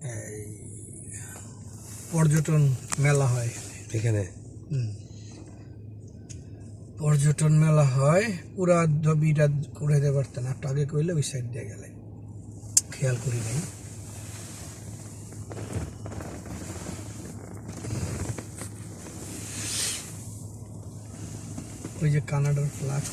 এই পর্যটন মেলা হয় এখানে। পর্যটন মেলা হয়, পুরা ছবিটা করে দিতে পারতেন, একটু আগে কইলে ওই সাইড দিয়ে গেলে, খেয়াল করি নাই। ওই যে কানাডার ফ্ল্যাগ,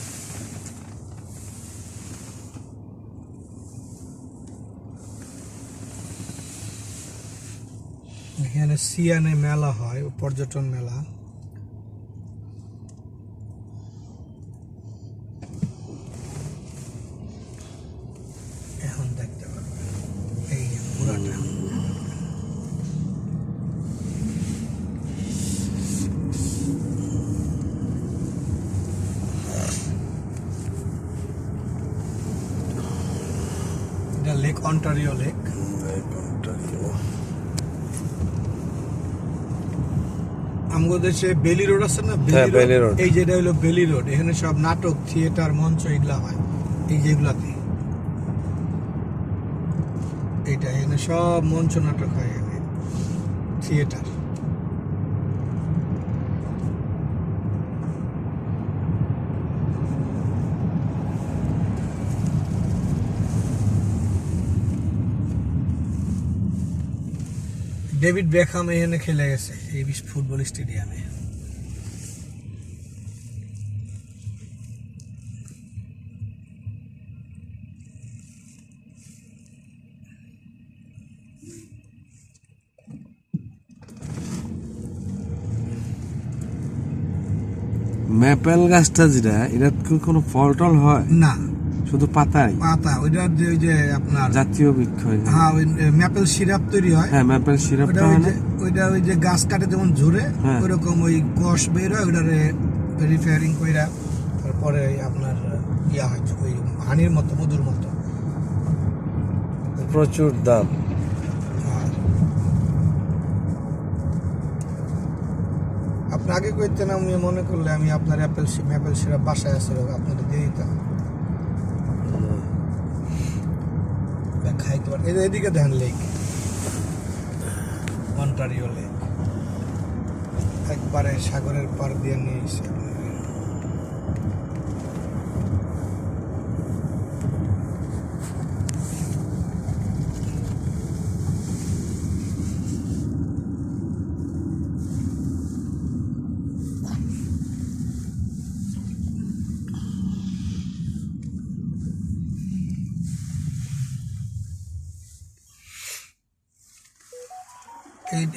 এখানে সিয়ানে মেলা হয়, পর্যটন মেলা। এখন দেখতে পারবেন এই যে পুরাটা। এটা লেক অন্টারিও লেক। আমগো দেশে বেলি রোড আছে না, বেলি রোড, এই যেটা হলো বেলি রোড। এখানে সব নাটক, থিয়েটার, মঞ্চ এগুলা হয়, এই যেগুলাতে। এইটা এখানে সব মঞ্চ নাটক হয়, এখানে থিয়েটার। ডেভিড বেকহাম এখানে খেলে গেছে এই ফুটবল স্টেডিয়ামে। ম্যাপেল গাছটা যেটা, এটা কোনো ফল টল হয় না, শুধু পাতাই পাতা। ওইটা ওই যে আপনার জাতীয় বৃক্ষ। হ্যাঁ, ওই ম্যাপেল সিরাপ তৈরি হয়। হ্যাঁ, ম্যাপেল সিরাপ। ওইটা ওই যে গাছ কাটে যেমন ঝরে, ওইরকম ওই কষ বের হয়, ওইটারে রিপেয়ারিং কইরা তারপরে আপনার ইয়া হয়, ওই হানির মতো, মধুর মতো। প্রচুর দাম। আপনি আগে কইতেন, আমি মনে করলে আমি আপনার ম্যাপেল সিরাপ বাসায় আছে, আপনাকে দিয়ে দিতাম, খাইতে পারেন। এদিকে দেখেন লেক, অন্টারিও লেক, একবারে সাগরের পার দিয়ে নিয়ে এসে।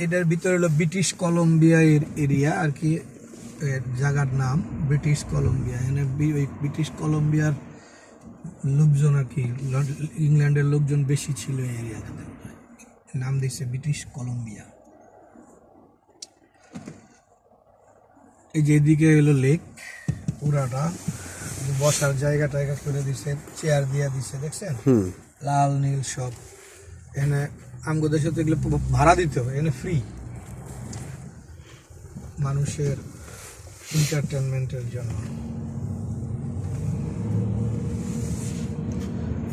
এটার ভিতরে হলো ব্রিটিশ কলম্বিয়া এরিয়া আর কি, জায়গার নাম ব্রিটিশ কলম্বিয়া। এখানে ব্রিটিশ কলম্বিয়ার লোকজন আর কি, ইংল্যান্ডের লোকজন বেশি ছিল এই এরিয়াতে, নাম দিয়েছে ব্রিটিশ কলম্বিয়া। এই যে এদিকে হলো লেক পুরাটা, বসার জায়গা টায়গা করে দিছে, চেয়ার দিয়া দিছে, দেখছেন, লাল নীল সব। এখানে আমগো দেশে তো এগুলো ভাড়া দিতে হবে, এখানে ফ্রি, মানুষের এন্টারটেনমেন্টের জন্য।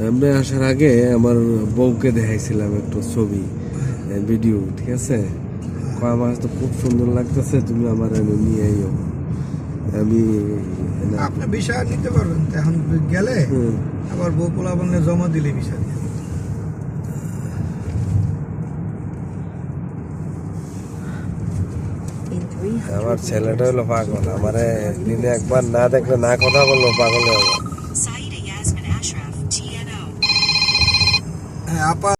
আমরা আসার আগে আমার বউকে দেখাইছিলাম একটু ছবি, ভিডিও, ঠিক আছে। আমার তো খুব সুন্দর লাগতেছে, তুমি আমার নিয়ে আইও। আমি আপনি বিষয় নিতে পারবেন, এখন গেলে আবার বউ পোলাপানে জমা দিলে বিষয় দিয়ে। আমার ছেলেটা হলো পাগল, আমারে দিনে একবার না দেখলে, না কথা বললো, পাগল হয়ে যাবে। হ্যাঁ আপা।